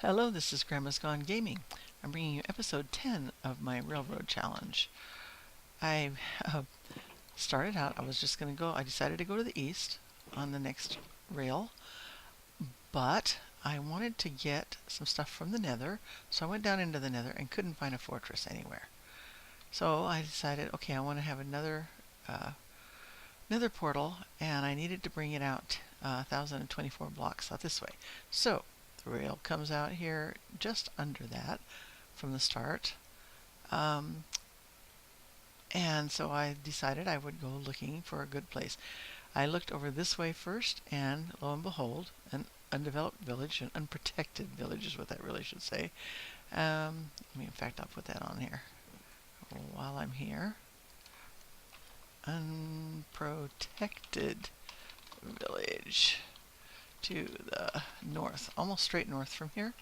Hello, this is Grandma's Gone Gaming. I'm bringing you episode 10 of my railroad challenge. I started out, I decided to go to the east on the next rail, but I wanted to get some stuff from the nether, so I went down into the nether and couldn't find a fortress anywhere. So I decided, okay, I want to have another nether portal, and I needed to bring it out 1,024 blocks out this way. So the rail comes out here just under that from the start. And so I decided I would go looking for a good place. I looked over this way first, and lo and behold, an undeveloped village, an unprotected village is what that really should say. In fact, I'll put that on here while I'm here. Unprotected village to the north, almost straight north from here,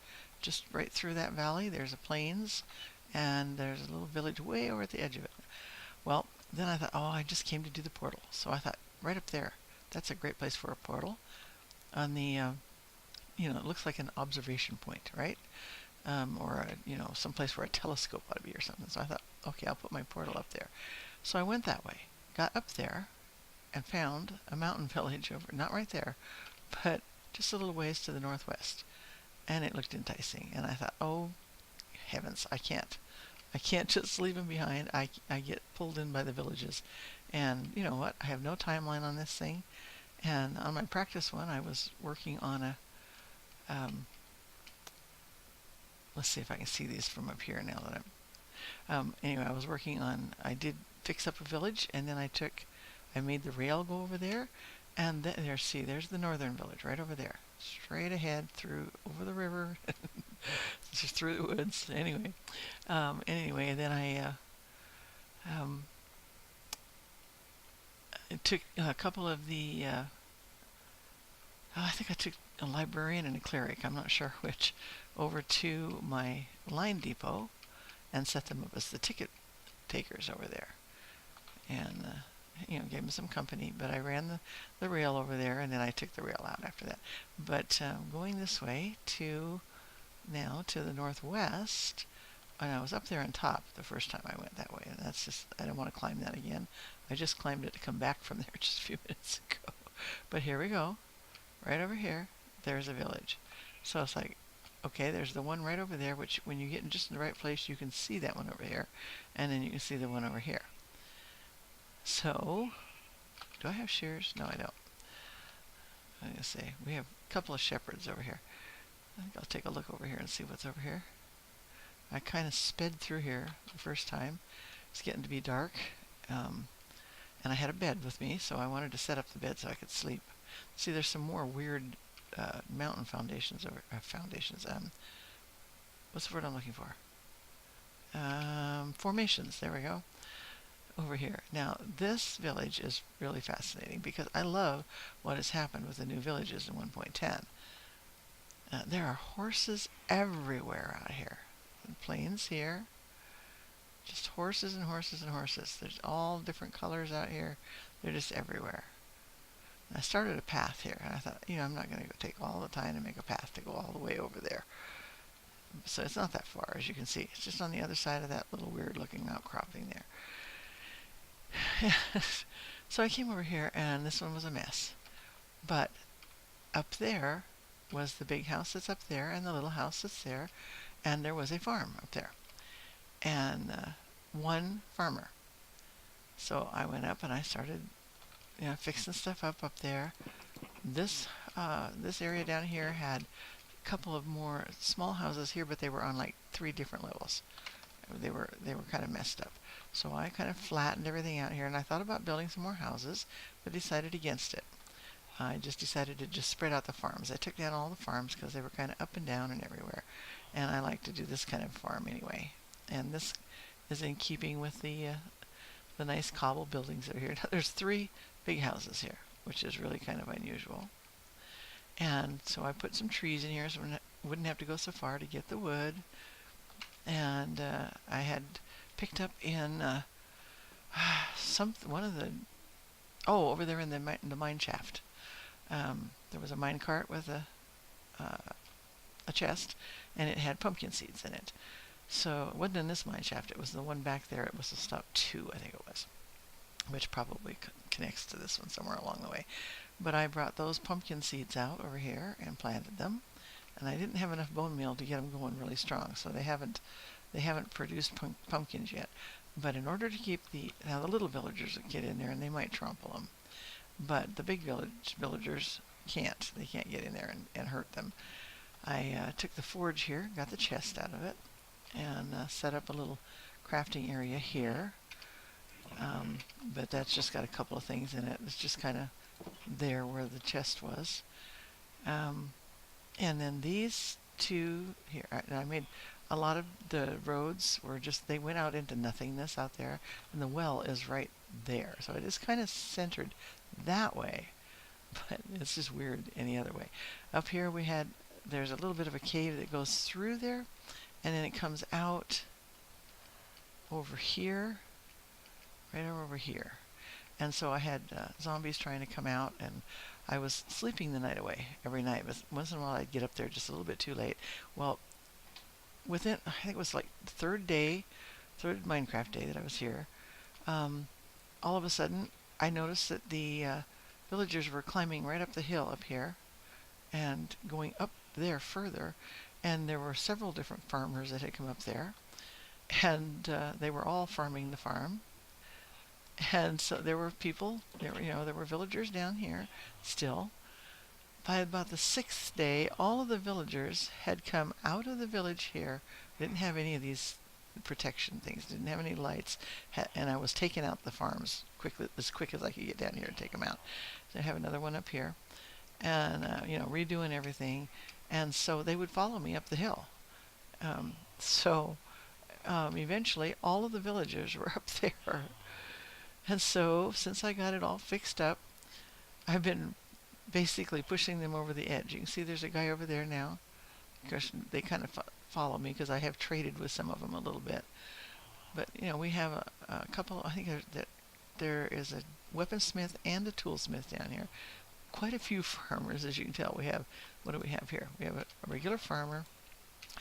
just right through that valley. There's a plains, and there's a little village way over at the edge of it. Well, then I thought, oh, I just came to do the portal. So I thought, right up there, that's a great place for a portal. On the, it looks like an observation point, right? Or, some place where a telescope ought to be or something. So I thought, okay, I'll put my portal up there. So I went that way, got up there, and found a mountain village over, not right there, but just a little ways to the northwest. And it looked enticing. And I thought, oh, heavens, I can't just leave them behind. I get pulled in by the villages. And you know what? I have no timeline on this thing. And on my practice one, I was working on a... let's see if I can see these from up here now that I'm... anyway, I did fix up a village, and then I made the rail go over there. And there's the northern village right over there. Straight ahead over the river. Just through the woods. Anyway, then I took a couple of the... I think I took a librarian and a cleric, I'm not sure which, over to my line depot and set them up as the ticket takers over there. And gave them some company, but I ran the rail over there, and then I took the rail out after that. But going this way now to the northwest, and I was up there on top the first time I went that way, and I don't want to climb that again. I just climbed it to come back from there just a few minutes ago. But here we go, right over here, there's a village. So it's like, okay, there's the one right over there, which when you get in just in the right place, you can see that one over here, and then you can see the one over here. So, do I have shears? No, I don't. I'm going to say, we have a couple of shepherds over here. I think I'll take a look over here and see what's over here. I kind of sped through here the first time. It's getting to be dark. And I had a bed with me, so I wanted to set up the bed so I could sleep. See, there's some more weird mountain foundations. What's the word I'm looking for? Formations. There we go. Over here. Now, this village is really fascinating because I love what has happened with the new villages in 1.10. There are horses everywhere out here. Plains here. Just horses and horses and horses. There's all different colors out here. They're just everywhere. And I started a path here, and I thought, I'm not going to go take all the time to make a path to go all the way over there. So it's not that far, as you can see. It's just on the other side of that little weird-looking outcropping there. So I came over here, and this one was a mess. But up there was the big house that's up there, and the little house that's there, and there was a farm up there. And one farmer. So I went up and I started fixing stuff up there. This area down here had a couple of more small houses here, but they were on like 3 different levels. They were kind of messed up. So I kind of flattened everything out here, and I thought about building some more houses, but decided against it. I just decided to just spread out the farms. I took down all the farms because they were kind of up and down and everywhere. And I like to do this kind of farm anyway. And this is in keeping with the nice cobble buildings that are here. Now, there's 3 big houses here, which is really kind of unusual. And so I put some trees in here so I wouldn't have to go so far to get the wood. And I had picked up in over there in the mine shaft. There was a mine cart with a a chest, and it had pumpkin seeds in it. So it wasn't in this mine shaft. It was the one back there. It was a stop 2, I think it was, which probably connects to this one somewhere along the way. But I brought those pumpkin seeds out over here and planted them, and I didn't have enough bone meal to get them going really strong, so they haven't produced pumpkins yet. But in order to keep now the little villagers that get in there and they might trample them, but the big villagers can't. They can't get in there and hurt them. I took the forge here, got the chest out of it, and set up a little crafting area here. But that's just got a couple of things in it. It's just kind of there where the chest was. And then these two here, I made a lot of the roads were just, they went out into nothingness out there, and the well is right there. So it is kind of centered that way, but it's just weird any other way. Up here there's a little bit of a cave that goes through there, and then it comes out over here, right over here. And so I had zombies trying to come out, and I was sleeping the night away every night, but once in a while I'd get up there just a little bit too late. Well, within, I think it was like the third Minecraft day that I was here, all of a sudden I noticed that the villagers were climbing right up the hill up here and going up there further, and there were several different farmers that had come up there, and they were all farming the farm. And so there were people, there were villagers down here still. By about the 6th day, all of the villagers had come out of the village here. Didn't have any of these protection things, didn't have any lights, and I was taking out the farms as quick as I could get down here and take them out. So I have another one up here, and redoing everything, and so they would follow me up the hill. Eventually, all of the villagers were up there. And so, since I got it all fixed up, I've been basically pushing them over the edge. You can see there's a guy over there now. Of course, they kind of follow me because I have traded with some of them a little bit. But, we have a couple, I think there is a weaponsmith and a toolsmith down here. Quite a few farmers, as you can tell. What do we have here? We have a regular farmer,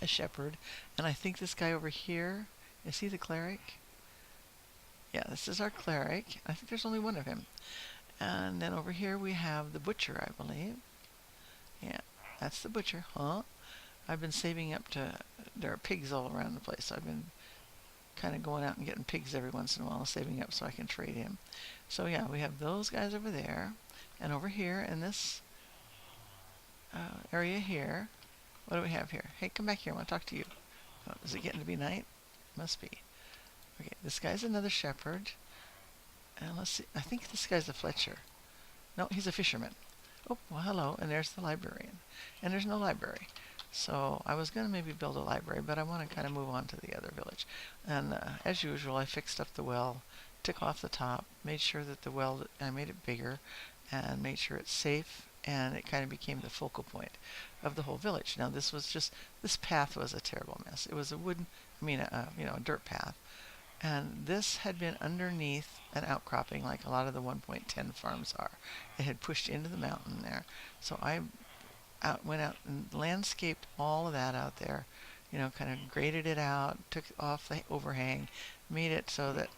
a shepherd, and I think this guy over here, is he the cleric? Yeah, this is our cleric. I think there's only one of him. And then over here we have the butcher, I believe. Yeah, that's the butcher, huh? I've been saving up there are pigs all around the place. I've been kind of going out and getting pigs every once in a while, saving up so I can trade him. So yeah, we have those guys over there. And over here in this area here, what do we have here? Hey, come back here. I want to talk to you. Oh, is it getting to be night? Must be. Okay, this guy's another shepherd. And let's see, I think this guy's a Fletcher. No, he's a fisherman. Oh, well, hello, and there's the librarian. And there's no library. So I was going to maybe build a library, but I want to kind of move on to the other village. And as usual, I fixed up the well, took off the top, made sure that the well, I made it bigger, and made sure it's safe, and it kind of became the focal point of the whole village. Now, this path was a terrible mess. It was a a dirt path. And this had been underneath an outcropping like a lot of the 1.10 farms are. It had pushed into the mountain there. So I went out and landscaped all of that out there, kind of graded it out, took off the overhang, made it so that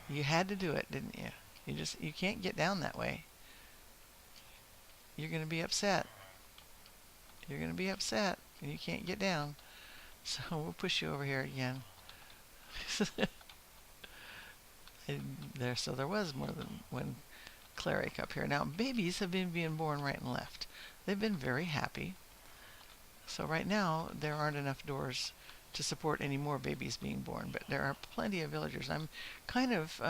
you had to do it, didn't you? You can't get down that way. You're going to be upset. You're going to be upset and you can't get down. So we'll push you over here again. So there was more than one cleric up here. Now, babies have been being born right and left. They've been very happy. So right now, there aren't enough doors to support any more babies being born, but there are plenty of villagers. I'm kind of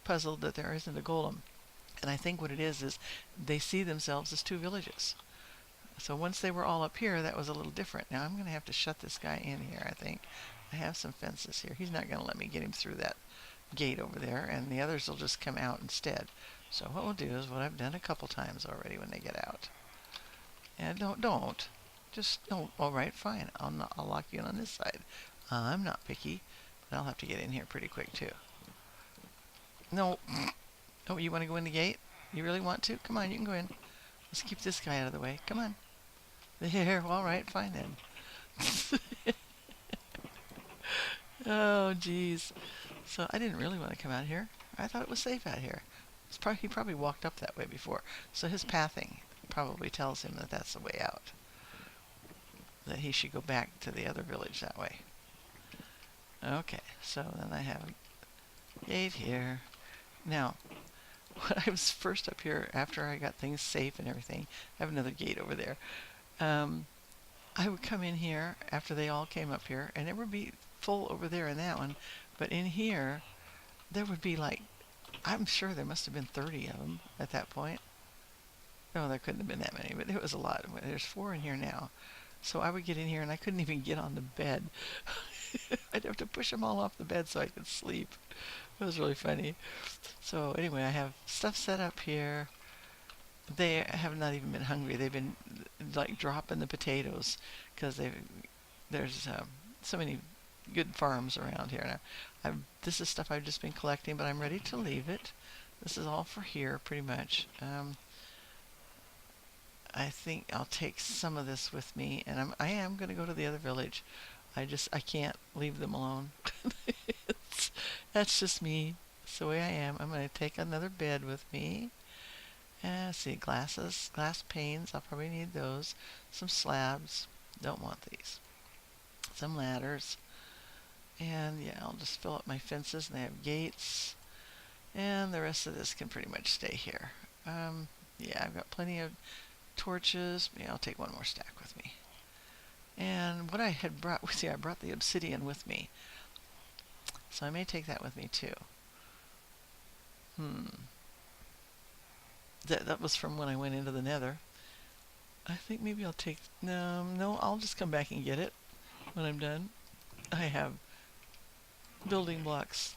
puzzled that there isn't a golem. And I think what it is they see themselves as two villages. So once they were all up here, that was a little different. Now I'm going to have to shut this guy in here, I think. I have some fences here. He's not going to let me get him through that gate over there, and the others will just come out instead. So what we'll do is what I've done a couple times already when they get out. And don't. Just don't. All right, fine. I'll lock you in on this side. I'm not picky, but I'll have to get in here pretty quick, too. No. Oh, you want to go in the gate? You really want to? Come on, you can go in. Let's keep this guy out of the way. Come on. There. All right. Fine then. Oh, geez. So I didn't really want to come out here. I thought it was safe out here. He probably walked up that way before. So his pathing probably tells him that that's the way out. That he should go back to the other village that way. Okay, so then I have a gate here. Now, when I was first up here, after I got things safe and everything, I have another gate over there. I would come in here after they all came up here, and it would be full over there in that one. But in here, there would be like, I'm sure there must have been 30 of them at that point. No, there couldn't have been that many, but it was a lot. There's 4 in here now. So I would get in here, and I couldn't even get on the bed. I'd have to push them all off the bed so I could sleep. It was really funny. So anyway, I have stuff set up here. They have not even been hungry. They've been like dropping the potatoes because there's so many good farms around here. Now, this is stuff I've just been collecting, but I'm ready to leave it. This is all for here, pretty much. I think I'll take some of this with me, and I am going to go to the other village. I can't leave them alone. That's just me. It's the way I am. I'm going to take another bed with me. Let's see, glass panes. I'll probably need those. Some slabs. Don't want these. Some ladders. And yeah, I'll just fill up my fences, and they have gates. And the rest of this can pretty much stay here. Yeah, I've got plenty of torches. Yeah, I'll take one more stack with me. And what I had brought, I brought the obsidian with me. So I may take that with me too. That was from when I went into the Nether. I think maybe I'll take... No, I'll just come back and get it when I'm done. I have building blocks,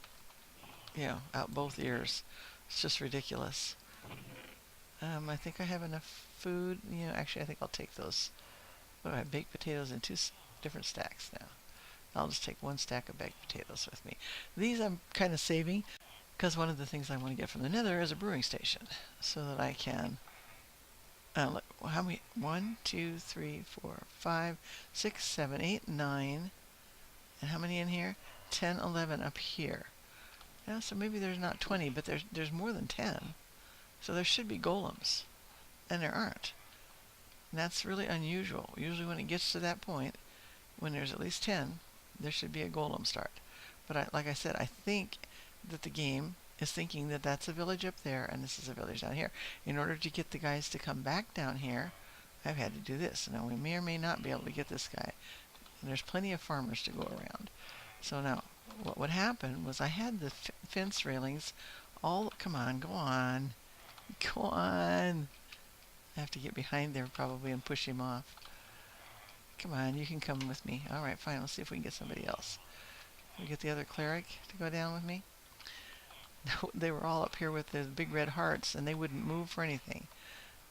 out both ears. It's just ridiculous. I think I have enough food. Actually, I think I'll take those. I have baked potatoes in 2 different stacks now. I'll just take 1 stack of baked potatoes with me. These I'm kind of saving because one of the things I want to get from the Nether is a brewing station, so that I can. Look, how many? 1, 2, 3, 4, 5, 6, 7, 8, 9, and how many in here? 10, 11 up here. Yeah, so maybe there's not 20, but there's more than 10. So there should be golems, and there aren't. And that's really unusual. Usually when it gets to that point, when there's at least 10, there should be a golem start. But like I said, I think that the game is thinking that that's a village up there, and this is a village down here. In order to get the guys to come back down here, I've had to do this. Now, we may or may not be able to get this guy. And there's plenty of farmers to go around. So now, what would happen was I had the fence railings all... Come on, go on. Go on. I have to get behind there probably and push him off. Come on, you can come with me. All right, fine. Let's see if we can get somebody else. Can we get the other cleric to go down with me? They were all up here with the big red hearts, and they wouldn't move for anything.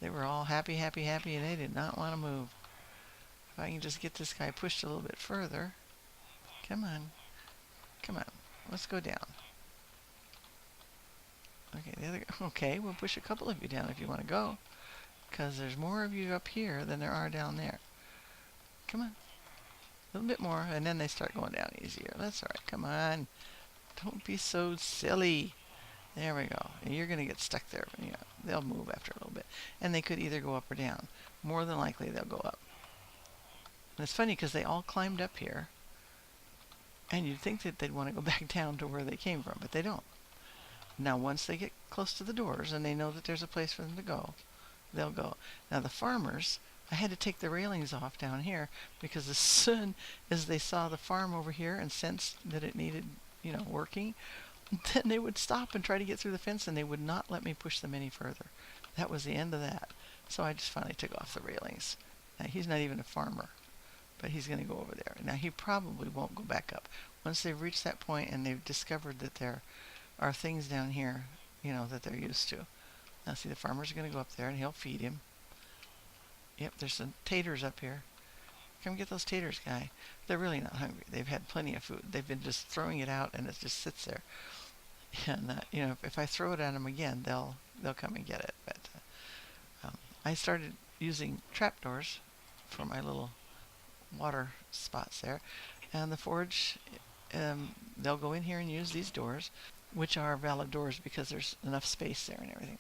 They were all happy, happy, happy, and they did not want to move. If I can just get this guy pushed a little bit further. Come on. Come on. Let's go down. Okay, we'll push a couple of you down if you want to go. Because there's more of you up here than there are down there. Come on. A little bit more, and then they start going down easier. That's all right. Come on. Don't be so silly. There we go. And you're going to get stuck there. They'll move after a little bit. And they could either go up or down. More than likely, they'll go up. And it's funny because they all climbed up here. And you'd think that they'd want to go back down to where they came from, but they don't. Now, once they get close to the doors and they know that there's a place for them to go, they'll go. Now, the farmers, I had to take the railings off down here because as soon as they saw the farm over here and sensed that it needed, working, then they would stop and try to get through the fence, and they would not let me push them any further. That was the end of that. So I just finally took off the railings. Now, he's not even a farmer, but he's going to go over there. Now, he probably won't go back up. Once they've reached that point and they've discovered that there are things down here, that they're used to. Now, see, the farmer's going to go up there, and he'll feed him. Yep, there's some taters up here. Come get those taters, guy. They're really not hungry. They've had plenty of food. They've been just throwing it out, and it just sits there. And, if I throw it at them again, they'll come and get it. But I started using trapdoors for my little water spots there. And the forge, they'll go in here and use these doors, which are valid doors because there's enough space there and everything.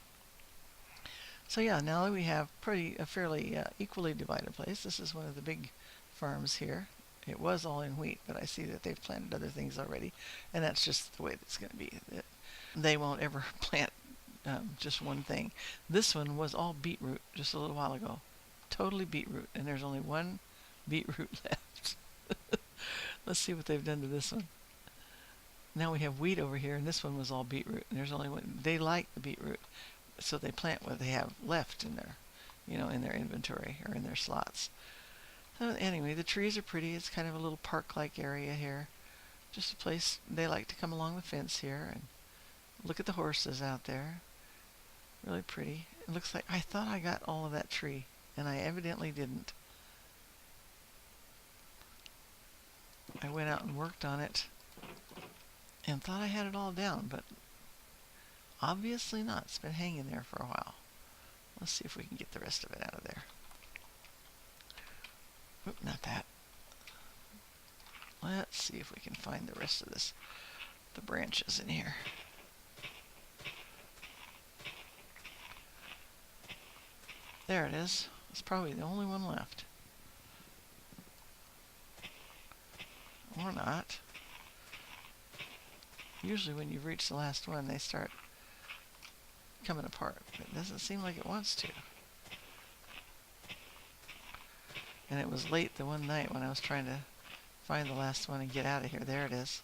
So yeah, now that we have a fairly equally divided place. This is one of the big farms here. It was all in wheat, but I see that they've planted other things already, and that's just the way it's going to be. They won't ever plant just one thing. This one was all beetroot just a little while ago. Totally beetroot, and there's only one beetroot left. Let's see what they've done to this one. Now we have wheat over here, and this one was all beetroot, and there's only one. They like the beetroot, so they plant what they have left in their, in their inventory or in their slots. So anyway, the trees are pretty. It's kind of a little park-like area here. Just a place they like to come along the fence here and look at the horses out there. Really pretty. It looks like I thought I got all of that tree, and I evidently didn't. I went out and worked on it and thought I had it all down, but obviously not. It's been hanging there for a while. Let's see if we can get the rest of it out of there. Oop, not that. Let's see if we can find the rest of this, the branches in here. There it is. It's probably the only one left. Or not. Usually when you reach the last one, they start coming apart. But it doesn't seem like it wants to. And it was late the one night when I was trying to find the last one and get out of here. There it is.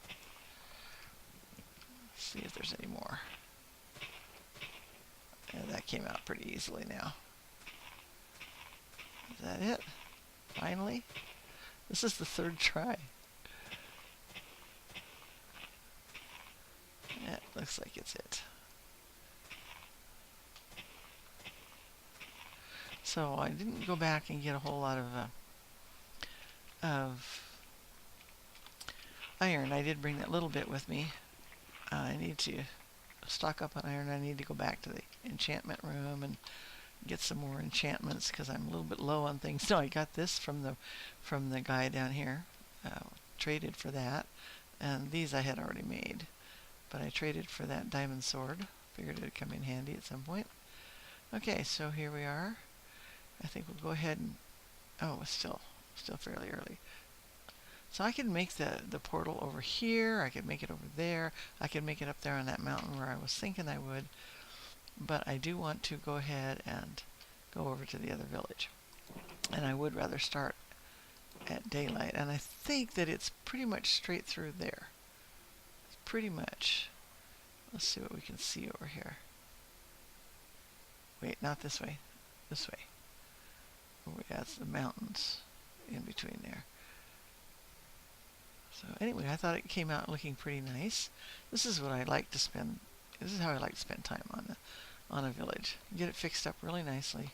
Let's see if there's any more. Yeah, that came out pretty easily now. Is that it? Finally? This is the third try. That looks like it's it. So I didn't go back and get a whole lot of iron. I did bring that little bit with me. I need to stock up on iron. I need to go back to the enchantment room and get some more enchantments because I'm a little bit low on things. So I got this from the guy down here. Traded for that, and these I had already made, but I traded for that diamond sword. Figured it'd come in handy at some point. Okay, so here we are. I think we'll go ahead and it's still fairly early. So I could make the portal over here. I could make it over there. I could make it up there on that mountain where I was thinking I would. But I do want to go ahead and go over to the other village. And I would rather start at daylight. And I think that it's pretty much straight through there. It's pretty much. Let's see what we can see over here. Wait, not this way. This way. Oh, yeah, it's the mountains in between there. So anyway, I thought it came out looking pretty nice. This is what I like to spend. This is how I like to spend time on a village. Get it fixed up really nicely.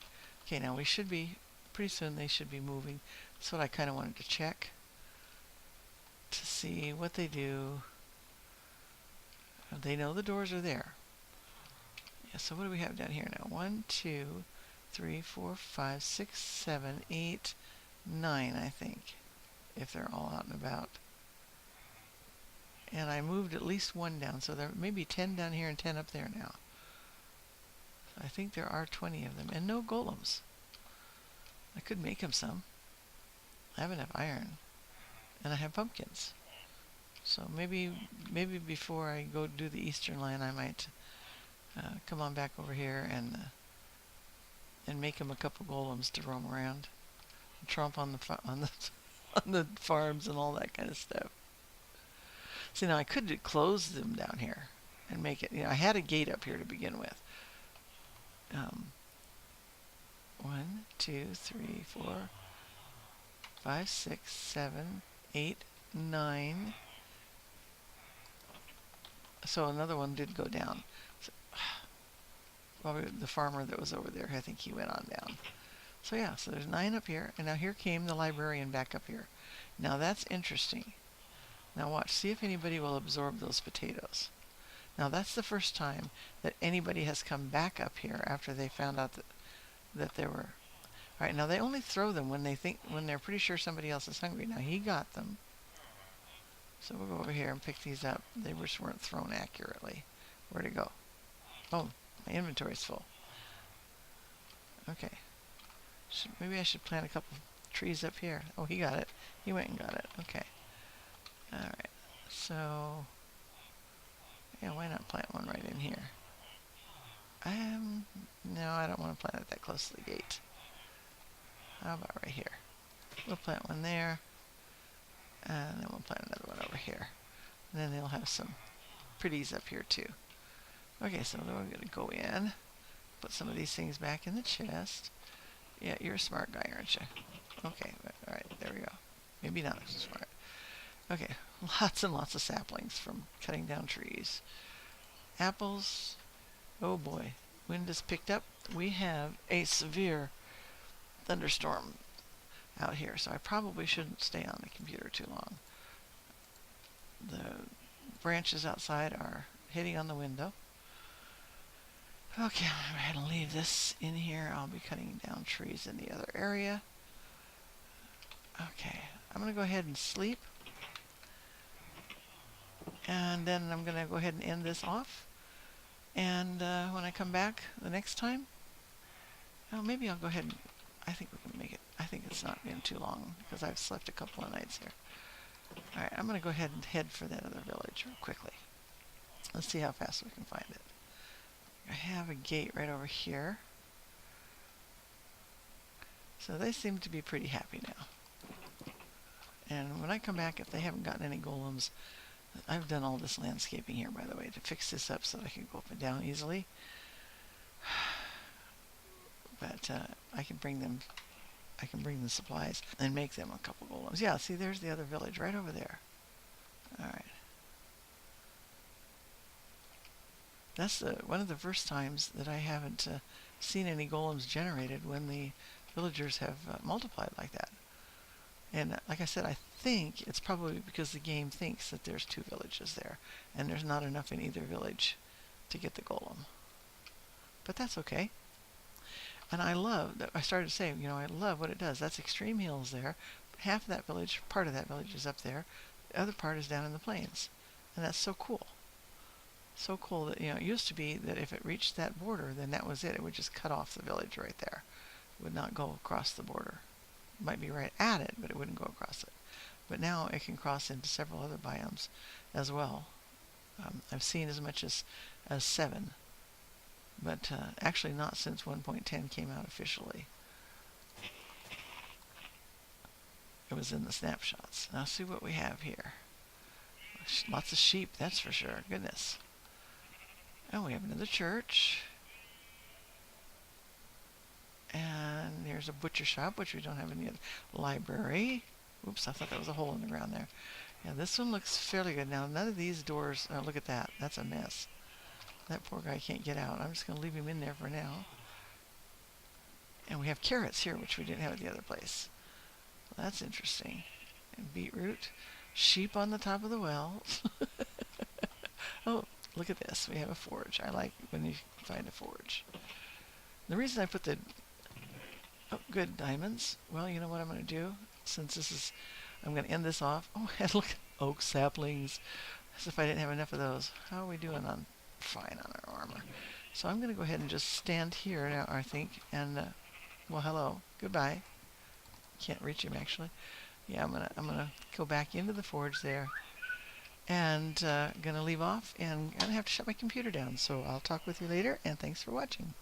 Okay, now we should be pretty soon. They should be moving. That's what I kind of wanted to check to see what they do. They know the doors are there. Yeah. So what do we have down here now? 1, 2, 3, 4, 5, 6, 7, 8, 9. I think, if they're all out and about. And I moved at least one down, so there may be 10 down here and 10 up there now. I think there are 20 of them, and no golems. I could make them some. I have enough iron, and I have pumpkins. So maybe before I go do the eastern line, I might come on back over here and make them a couple golems to roam around, and tromp on the farms and all that kind of stuff. See, now I could close them down here and make it. I had a gate up here to begin with. 1, 2, 3, 4, 5, 6, 7, 8, 9. So another one did go down. So, probably the farmer that was over there, I think he went on down. So yeah, so there's 9 up here, and now here came the librarian back up here. Now that's interesting. Now watch, see if anybody will absorb those potatoes. Now that's the first time that anybody has come back up here after they found out that there were. All right, now they only throw them when they're pretty sure somebody else is hungry. Now he got them. So we'll go over here and pick these up. They just weren't thrown accurately. Where'd it go? Oh, my inventory's full. Okay. Maybe I should plant a couple trees up here. Oh, he got it. He went and got it. Okay. All right. So, yeah, why not plant one right in here? No, I don't want to plant it that close to the gate. How about right here? We'll plant one there, and then we'll plant another one over here. And then they'll have some pretties up here too. Okay, so then we're going to go in, put some of these things back in the chest. Yeah, you're a smart guy, aren't you? Okay, all right, there we go. Maybe not so smart. Okay, lots and lots of saplings from cutting down trees. Apples. Oh boy, wind has picked up. We have a severe thunderstorm out here, so I probably shouldn't stay on the computer too long. The branches outside are hitting on the window. Okay, I'm going to go ahead and leave this in here. I'll be cutting down trees in the other area. Okay, I'm going to go ahead and sleep. And then I'm going to go ahead and end this off. And when I come back the next time, oh, maybe I'll go ahead and, I think we can make it. I think it's not been too long because I've slept a couple of nights here. All right, I'm going to go ahead and head for that other village real quickly. Let's see how fast we can find it. I have a gate right over here. So they seem to be pretty happy now. And when I come back, if they haven't gotten any golems, I've done all this landscaping here, by the way, to fix this up so that I can go up and down easily. But I can bring the supplies and make them a couple golems. Yeah, see, there's the other village right over there. All right. That's one of the first times that I haven't seen any golems generated when the villagers have multiplied like that. And like I said, I think it's probably because the game thinks that there's two villages there, and there's not enough in either village to get the golem. But that's okay. And I love that. I started to say, I love what it does. That's extreme hills there. Half of that village, part of that village is up there. The other part is down in the plains. And that's so cool. So cool that, it used to be that if it reached that border, then that was it. It would just cut off the village right there. It would not go across the border. It might be right at it, but it wouldn't go across it. But now it can cross into several other biomes as well. I've seen as much as 7. But actually not since 1.10 came out officially. It was in the snapshots. Now see what we have here. Lots of sheep, that's for sure. Goodness. Oh, we have another church. And there's a butcher shop, which we don't have any other. Library. Oops, I thought that was a hole in the ground there. Yeah, this one looks fairly good. Now, none of these doors... Oh, look at that. That's a mess. That poor guy can't get out. I'm just going to leave him in there for now. And we have carrots here, which we didn't have at the other place. Well, that's interesting. And beetroot. Sheep on the top of the well. Oh, look at this. We have a forge. I like when you find a forge. The reason I put the... Oh, good, diamonds. Well, you know what I'm going to do? Since this is... I'm going to end this off. Oh, and look. Oak saplings. As if I didn't have enough of those. How are we doing on... Fine on our armor. So I'm going to go ahead and just stand here now, I think. And, well, hello. Goodbye. Can't reach him, actually. Yeah, I'm gonna go back into the forge there. And gonna leave off. And I'm going to have to shut my computer down. So I'll talk with you later. And thanks for watching.